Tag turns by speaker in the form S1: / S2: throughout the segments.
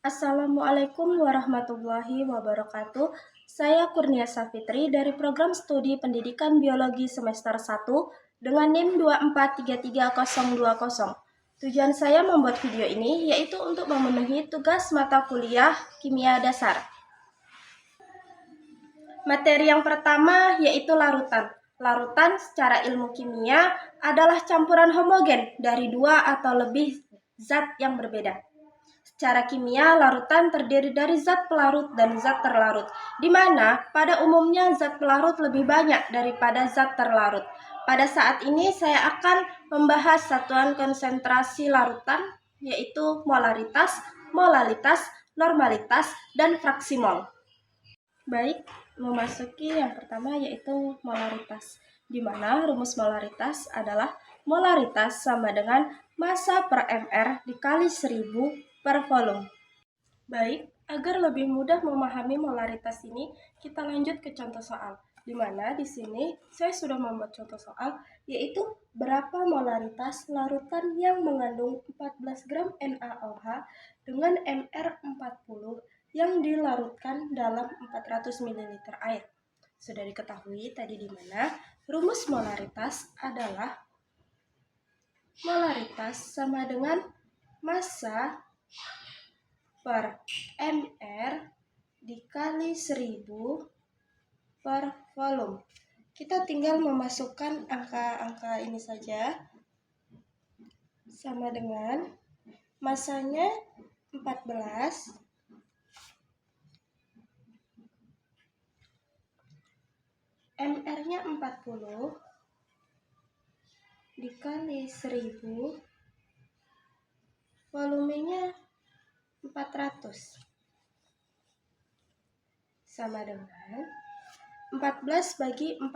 S1: Assalamualaikum warahmatullahi wabarakatuh. Saya Kurnia Safitri dari program studi pendidikan biologi semester 1 dengan NIM 2433020. Tujuan saya membuat video ini yaitu untuk memenuhi tugas mata kuliah kimia dasar. Materi yang pertama yaitu larutan. Larutan secara ilmu kimia adalah campuran homogen dari dua atau lebih zat yang berbeda. Secara kimia, larutan terdiri dari zat pelarut dan zat terlarut, di mana pada umumnya zat pelarut lebih banyak daripada zat terlarut. Pada saat ini saya akan membahas satuan konsentrasi larutan, yaitu molaritas, molalitas, normalitas, dan fraksi mol. Baik, memasuki yang pertama yaitu molaritas, di mana rumus molaritas adalah molaritas sama dengan massa per mR dikali 1000 per volume. Baik, agar lebih mudah memahami molaritas ini, kita lanjut ke contoh soal. Di mana di sini saya sudah membuat contoh soal, yaitu berapa molaritas larutan yang mengandung 14 gram NaOH dengan mR 40 yang dilarutkan dalam 400 ml air. Sudah diketahui tadi di mana rumus molaritas adalah molaritas sama dengan massa per mR dikali 1000 per volume. Kita tinggal memasukkan angka-angka ini saja. Sama dengan massanya 14 mR-nya 40 dikali 1000, volumenya 400 sama dengan 14 bagi 40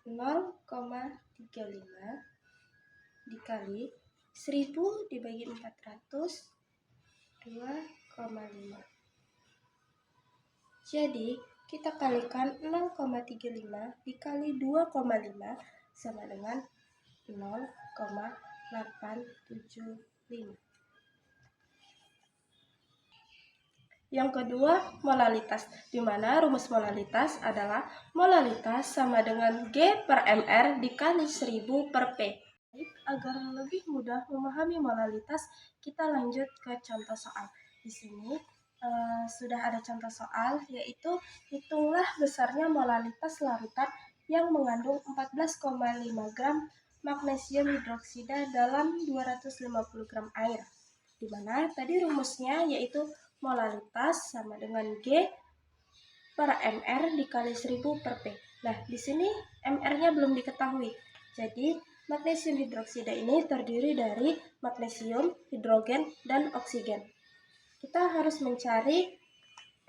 S1: 0,35 dikali 1000 dibagi 400 2,5. Jadi kita kalikan 0,35 dikali 2,5 sama dengan 0,875. Yang kedua, molalitas, di mana rumus molalitas adalah molalitas sama dengan G per mR dikali 1000 per P. Agar lebih mudah memahami molalitas, kita lanjut ke contoh soal. Di sini sudah ada contoh soal, yaitu hitunglah besarnya molalitas larutan yang mengandung 14,5 gram magnesium hidroksida dalam 250 gram air. Di mana tadi rumusnya yaitu molalitas sama dengan G per mR dikali 1000 per P. Nah, di sini mR-nya belum diketahui. Jadi, magnesium hidroksida ini terdiri dari magnesium, hidrogen, dan oksigen. Kita harus mencari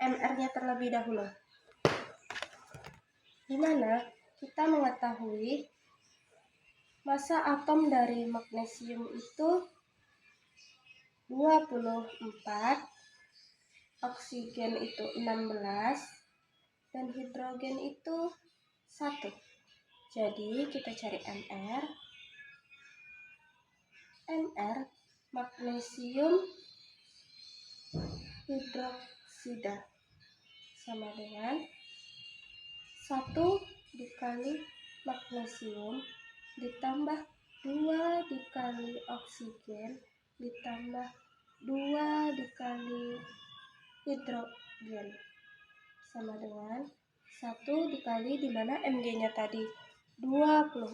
S1: mR-nya terlebih dahulu. Di mana kita mengetahui massa atom dari magnesium itu 24, oksigen itu 16, dan hidrogen itu 1. Jadi kita cari mR. mR magnesium hidroksida sama dengan 1 dikali magnesium ditambah 2 dikali oksigen ditambah 2 dikali hidrogen sama dengan 1 dikali, di mana Mg-nya tadi 24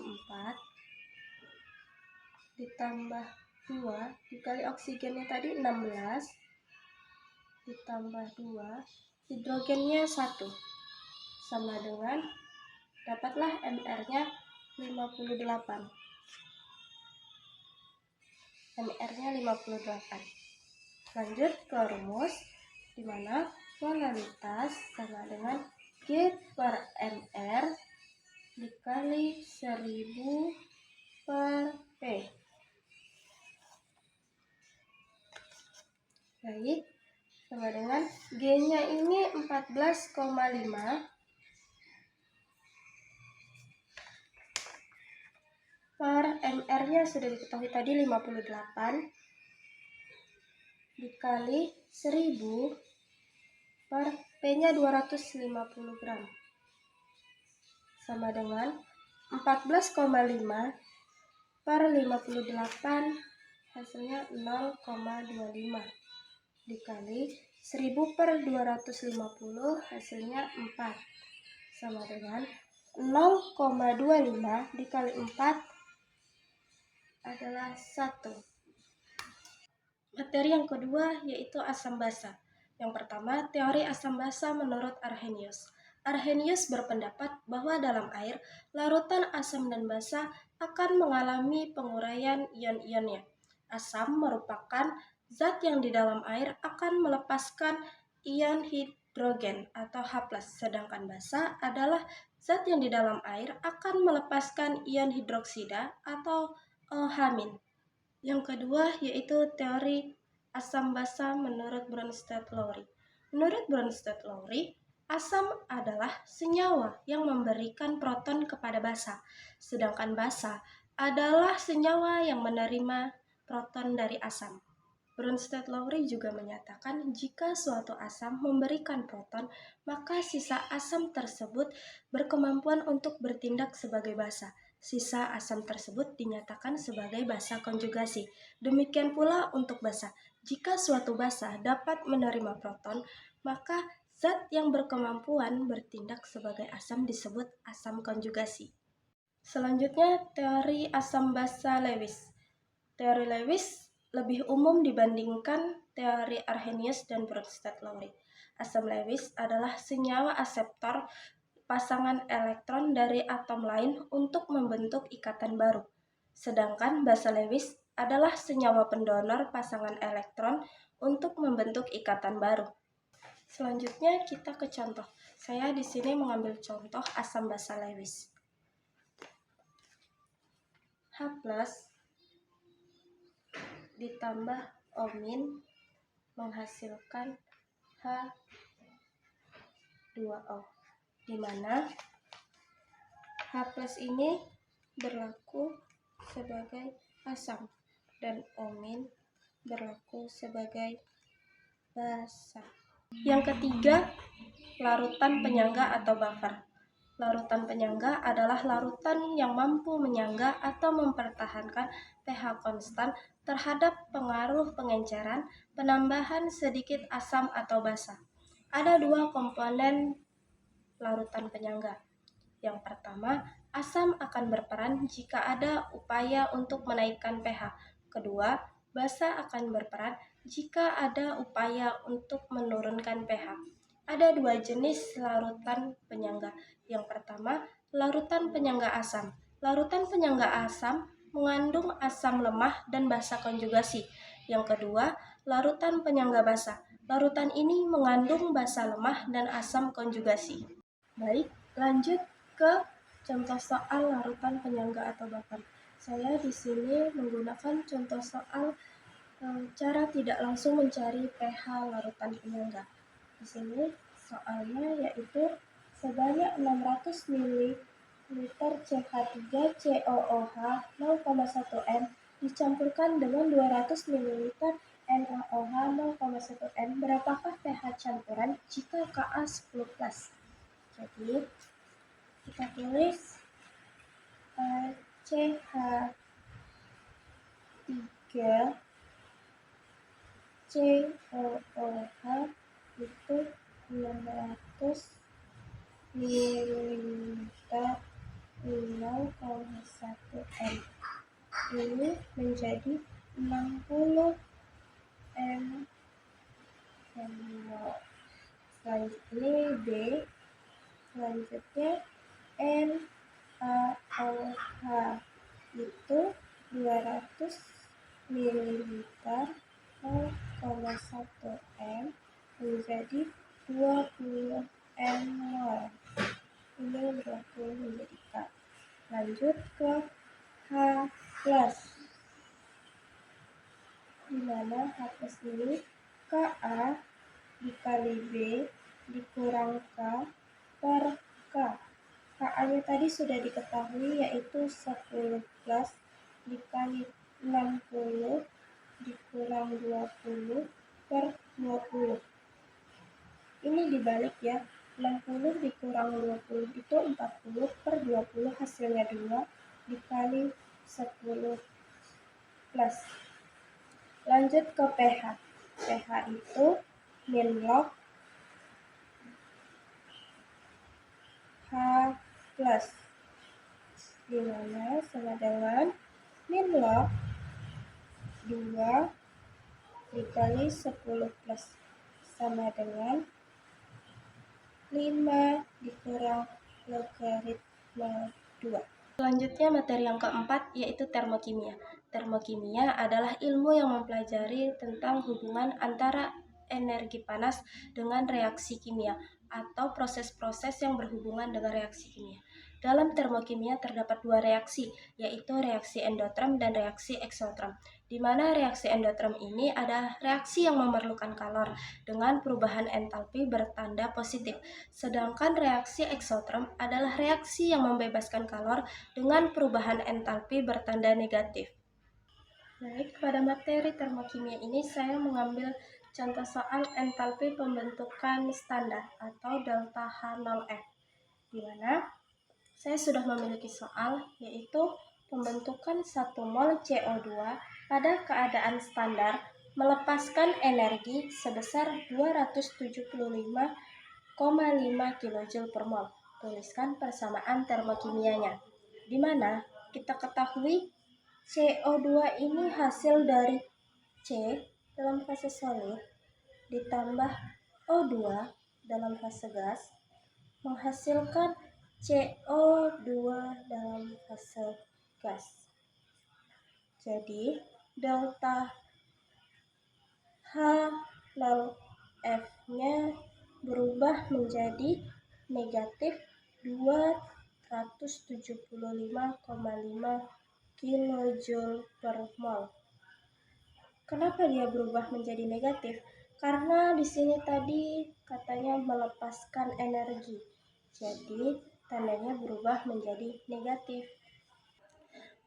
S1: ditambah 2 dikali oksigennya tadi 16 ditambah 2, hidrogennya 1 sama dengan, dapatlah mR-nya 58. mR-nya 58. Lanjut ke rumus, di mana molalitas sama dengan G per mR dikali 1000 per P. Baik, sama dengan G-nya ini 14,5 per mR-nya sudah diketahui tadi 58 dikali 1000 per P-nya 250 gram sama dengan 14,5 per 58 hasilnya 0,25 dikali 1000 per 250 hasilnya 4 sama dengan 0,25 dikali 4 adalah 1. Materi yang kedua yaitu asam basa. Yang pertama, teori asam basa menurut Arrhenius. Arrhenius berpendapat bahwa dalam air, larutan asam dan basa akan mengalami penguraian ion-ionnya. Asam merupakan zat yang di dalam air akan melepaskan ion hidrogen atau H+, sedangkan basa adalah zat yang di dalam air akan melepaskan ion hidroksida atau OH-. Yang kedua yaitu teori asam basa menurut Bronsted-Lowry. Menurut Bronsted-Lowry, asam adalah senyawa yang memberikan proton kepada basa, sedangkan basa adalah senyawa yang menerima proton dari asam. Bronsted-Lowry juga menyatakan jika suatu asam memberikan proton, maka sisa asam tersebut berkemampuan untuk bertindak sebagai basa. Sisa asam tersebut dinyatakan sebagai basa konjugasi. Demikian pula untuk basa. Jika suatu basa dapat menerima proton, maka zat yang berkemampuan bertindak sebagai asam disebut asam konjugasi. Selanjutnya, teori asam basa Lewis. Teori Lewis lebih umum dibandingkan teori Arrhenius dan Bronsted-Lowry. Asam Lewis adalah senyawa aseptor pasangan elektron dari atom lain untuk membentuk ikatan baru. Sedangkan basa Lewis adalah senyawa pendonor pasangan elektron untuk membentuk ikatan baru. Selanjutnya kita ke contoh. Saya di sini mengambil contoh asam basa Lewis. H+ ditambah O- menghasilkan H2O, di mana H+ ini berlaku sebagai asam dan O- berlaku sebagai basa. Yang ketiga, larutan penyangga atau buffer. Larutan penyangga adalah larutan yang mampu menyangga atau mempertahankan pH konstan terhadap pengaruh pengenceran, penambahan sedikit asam atau basa. Ada dua komponen larutan penyangga. Yang pertama, asam akan berperan jika ada upaya untuk menaikkan pH. Kedua, basa akan berperan jika ada upaya untuk menurunkan pH. Ada dua jenis larutan penyangga. Yang pertama, larutan penyangga asam. Larutan penyangga asam mengandung asam lemah dan basa konjugasi. Yang kedua, larutan penyangga basa. Larutan ini mengandung basa lemah dan asam konjugasi. Baik, lanjut ke contoh soal larutan penyangga atau buffer. Saya di sini menggunakan contoh soal cara tidak langsung mencari pH larutan penyangga. Di sini soalnya yaitu sebanyak 600 ml CH3COOH 0,1 m dicampurkan dengan 200 ml NaOH 0,1 m. Berapakah pH campuran jika Ka 10+? Jadi kita tulis CH3COOH itu 600 ml 0,1 m. Ini menjadi 60 ml. Selanjutnya B. Selanjutnya NaOH itu 200 ml 0,1 m menjadi 20 mol. Ini berlaku menjadi K. Lanjut ke H+, di mana H+ ini Ka dikali B dikurang K per K. Ka-nya tadi sudah diketahui yaitu 10+ dikali 60 dikurang 20 per 20. Ini dibalik ya, 60 dikurang 20 itu 40 per 20 hasilnya 2 dikali 10 plus. Lanjut ke pH. pH itu min log H plus, dimana sama dengan min log 2 dikali 10 plus sama dengan 5 dikurang logaritma 2. Selanjutnya materi yang keempat yaitu termokimia. Termokimia adalah ilmu yang mempelajari tentang hubungan antara energi panas dengan reaksi kimia atau proses-proses yang berhubungan dengan reaksi kimia. Dalam termokimia terdapat dua reaksi, yaitu reaksi endoterm dan reaksi eksoterm, di mana reaksi endoterm ini adalah reaksi yang memerlukan kalor dengan perubahan entalpi bertanda positif, sedangkan reaksi eksoterm adalah reaksi yang membebaskan kalor dengan perubahan entalpi bertanda negatif. Baik, pada materi termokimia ini saya mengambil contoh soal entalpi pembentukan standar atau delta H0F, di mana saya sudah memiliki soal yaitu pembentukan 1 mol CO2 pada keadaan standar melepaskan energi sebesar 275,5 kJ per mol. Tuliskan persamaan termokimianya, di mana kita ketahui CO2 ini hasil dari C dalam fase solid ditambah O2 dalam fase gas menghasilkan CO2 dalam fase gas. Jadi delta H0F-nya berubah menjadi negatif 275,5 kJ per mol. Kenapa dia berubah menjadi negatif? Karena di sini tadi katanya melepaskan energi. Jadi tandanya berubah menjadi negatif.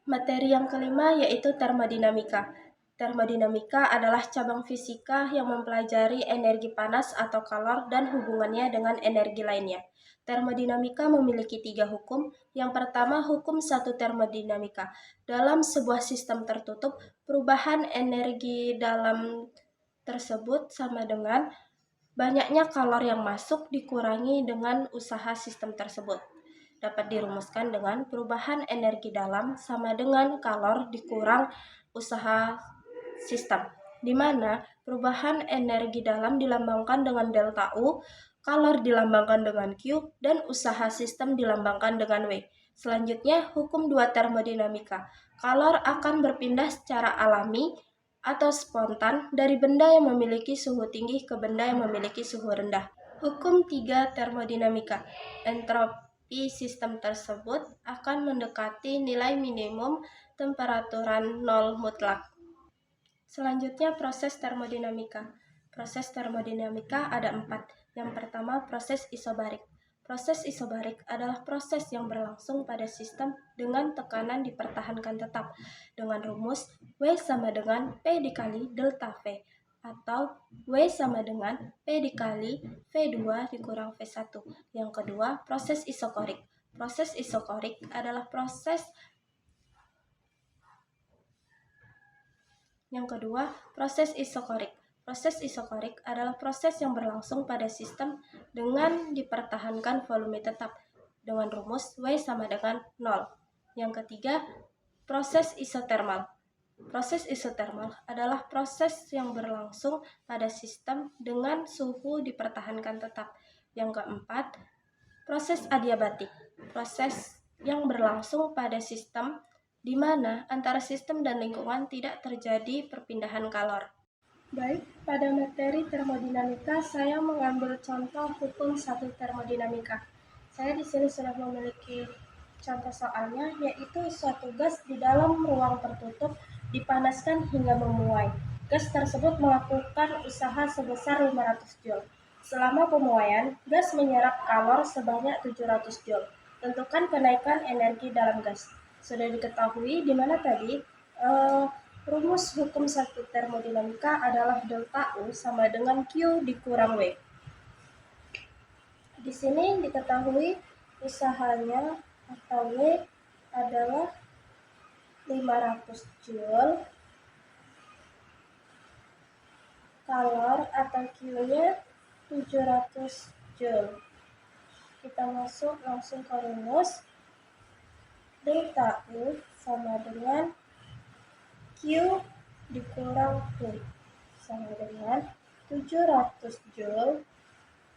S1: Materi yang kelima yaitu termodinamika. Termodinamika adalah cabang fisika yang mempelajari energi panas atau kalor dan hubungannya dengan energi lainnya. Termodinamika memiliki 3 hukum. Yang pertama, hukum 1 termodinamika. Dalam sebuah sistem tertutup, perubahan energi dalam tersebut sama dengan banyaknya kalor yang masuk dikurangi dengan usaha sistem tersebut. Dapat dirumuskan dengan perubahan energi dalam sama dengan kalor dikurang usaha sistem, di mana perubahan energi dalam dilambangkan dengan delta U, kalor dilambangkan dengan Q, dan usaha sistem dilambangkan dengan W. Selanjutnya, hukum 2 termodinamika. Kalor akan berpindah secara alami atau spontan dari benda yang memiliki suhu tinggi ke benda yang memiliki suhu rendah. Hukum 3 termodinamika. Entropi sistem tersebut akan mendekati nilai minimum temperaturan nol mutlak. Selanjutnya, proses termodinamika. Proses termodinamika ada 4. Yang pertama, proses isobarik. Proses isobarik adalah proses yang berlangsung pada sistem dengan tekanan dipertahankan tetap dengan rumus W sama dengan P dikali delta V atau W sama dengan P dikali V2 dikurang V1. Yang kedua, proses isokorik. Proses isokorik adalah proses isokorik. Proses isokorik adalah proses yang berlangsung pada sistem dengan dipertahankan volume tetap dengan rumus W sama dengan 0. Yang ketiga, proses isotermal. Proses isotermal adalah proses yang berlangsung pada sistem dengan suhu dipertahankan tetap. Yang keempat, proses adiabatik. Proses yang berlangsung pada sistem di mana antara sistem dan lingkungan tidak terjadi perpindahan kalor. Baik, pada materi termodinamika saya mengambil contoh hukum 1 termodinamika. Saya di sini sudah memiliki contoh soalnya, yaitu suatu gas di dalam ruang tertutup dipanaskan hingga memuai. Gas tersebut melakukan usaha sebesar 500 Joule. Selama pemuaian, gas menyerap kalor sebanyak 700 Joule. Tentukan kenaikan energi dalam gas. Sudah diketahui di mana tadi Rumus hukum satu termodinamika adalah delta U sama dengan Q dikurang W. Di sini diketahui usahanya atau W adalah 500 Joule, kalor atau Q-nya 700 Joule. Kita masuk langsung ke rumus. Delta U sama dengan Q dikurang W sama dengan 700 Joule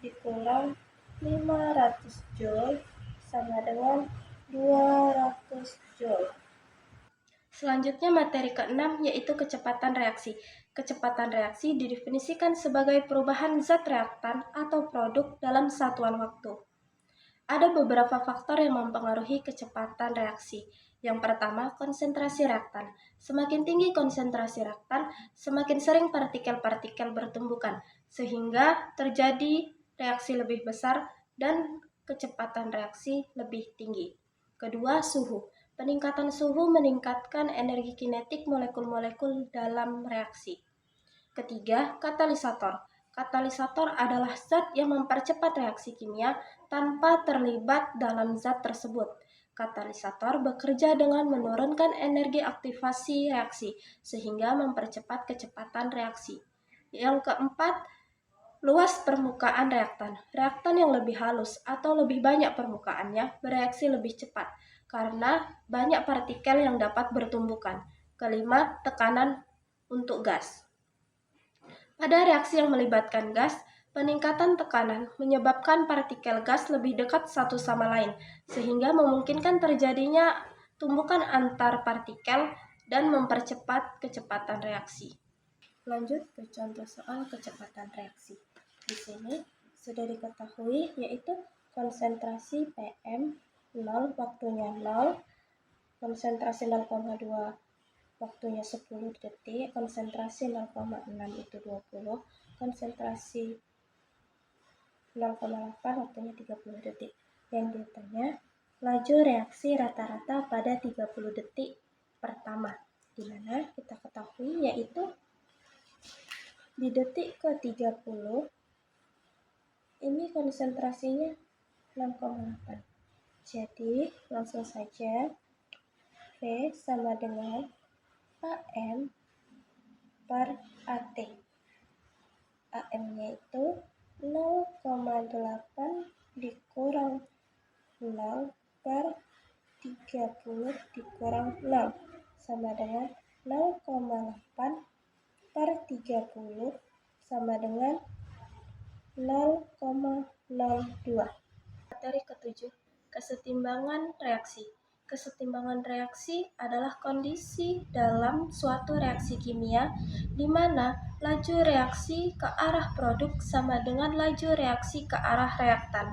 S1: dikurang 500 Joule sama dengan 200 Joule. Selanjutnya materi ke-6 yaitu kecepatan reaksi. Kecepatan reaksi didefinisikan sebagai perubahan zat reaktan atau produk dalam satuan waktu. Ada beberapa faktor yang mempengaruhi kecepatan reaksi. Yang pertama, konsentrasi reaktan. Semakin tinggi konsentrasi reaktan, semakin sering partikel-partikel bertumbukan, sehingga terjadi reaksi lebih besar dan kecepatan reaksi lebih tinggi. Kedua, suhu. Peningkatan suhu meningkatkan energi kinetik molekul-molekul dalam reaksi. Ketiga, katalisator. Katalisator adalah zat yang mempercepat reaksi kimia tanpa terlibat dalam zat tersebut. Katalisator bekerja dengan menurunkan energi aktivasi reaksi, sehingga mempercepat kecepatan reaksi. Yang keempat, luas permukaan reaktan. Reaktan yang lebih halus atau lebih banyak permukaannya bereaksi lebih cepat, karena banyak partikel yang dapat bertumbukan. Kelima, tekanan untuk gas. Pada reaksi yang melibatkan gas, peningkatan tekanan menyebabkan partikel gas lebih dekat satu sama lain, sehingga memungkinkan terjadinya tumbukan antar partikel dan mempercepat kecepatan reaksi. Lanjut ke contoh soal kecepatan reaksi. Di sini sudah diketahui yaitu konsentrasi PM 0 waktunya 0, konsentrasi 0,2 waktunya 10 detik, konsentrasi 0,6 itu 20, konsentrasi 0,8 waktunya 30 detik. Yang ditanya, laju reaksi rata-rata pada 30 detik pertama, di mana kita ketahui yaitu di detik ke-30 ini konsentrasinya 6,8. Jadi langsung saja V sama dengan AM per AT. AM-nya itu 0,8 dikurang 0 per 30 dikurang 0 sama dengan 0,8 per 30 sama dengan 0,02. Materi ke-7, kesetimbangan reaksi. Kesetimbangan reaksi adalah kondisi dalam suatu reaksi kimia di mana laju reaksi ke arah produk sama dengan laju reaksi ke arah reaktan.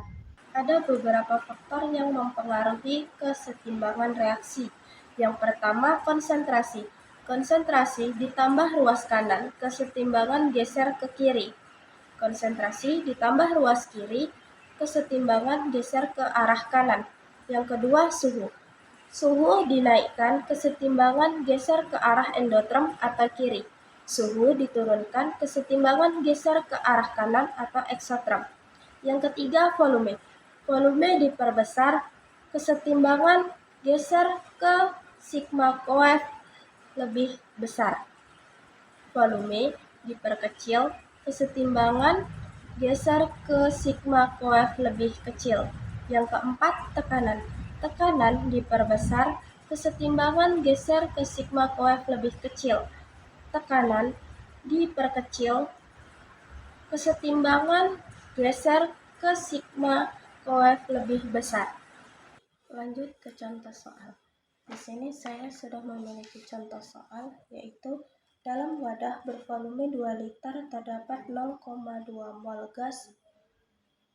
S1: Ada beberapa faktor yang mempengaruhi kesetimbangan reaksi. Yang pertama, konsentrasi. Konsentrasi ditambah ruas kanan, kesetimbangan geser ke kiri. Konsentrasi ditambah ruas kiri, kesetimbangan geser ke arah kanan. Yang kedua, suhu. Suhu dinaikkan, kesetimbangan geser ke arah endoterm atau kiri. Suhu diturunkan, kesetimbangan geser ke arah kanan atau eksoterm. Yang ketiga, volume. Volume diperbesar, kesetimbangan geser ke sigma coef lebih besar. Volume diperkecil, kesetimbangan geser ke sigma coef lebih kecil. Yang keempat, tekanan. Tekanan diperbesar, kesetimbangan geser ke sigma coef lebih kecil. Tekanan diperkecil, kesetimbangan geser ke sigma coef lebih besar. Lanjut ke contoh soal. Di sini saya sudah memiliki contoh soal yaitu dalam wadah bervolume 2 liter terdapat 0,2 mol gas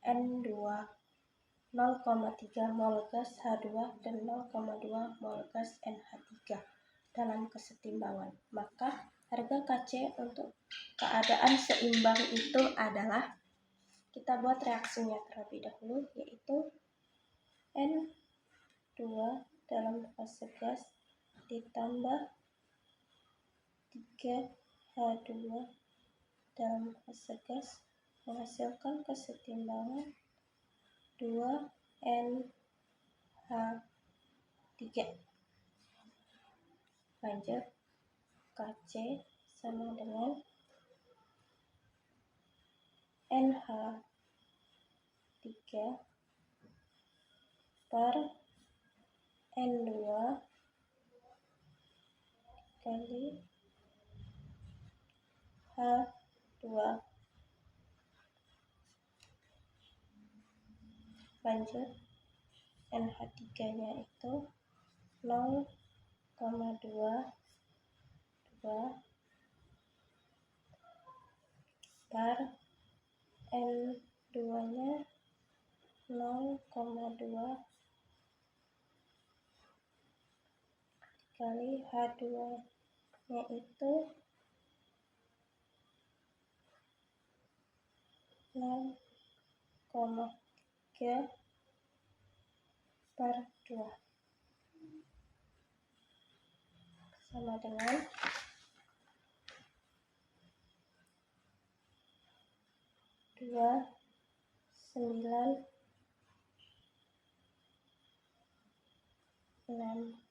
S1: N2, 0,3 mol gas H2 dan 0,2 mol gas NH3 dalam kesetimbangan. Maka harga Kc untuk keadaan seimbang itu adalah, kita buat reaksinya terlebih dahulu, yaitu N2 dalam fase gas ditambah 3H2 dalam fase gas menghasilkan kesetimbangan 2NH3. Lanjut, Kc sama dengan NH3 per N2 kali H2. Lanjut, NH3-nya itu 0,22 per N2-nya 0,2 kali H2-nya itu 0,3 per 2 sama dengan 29,6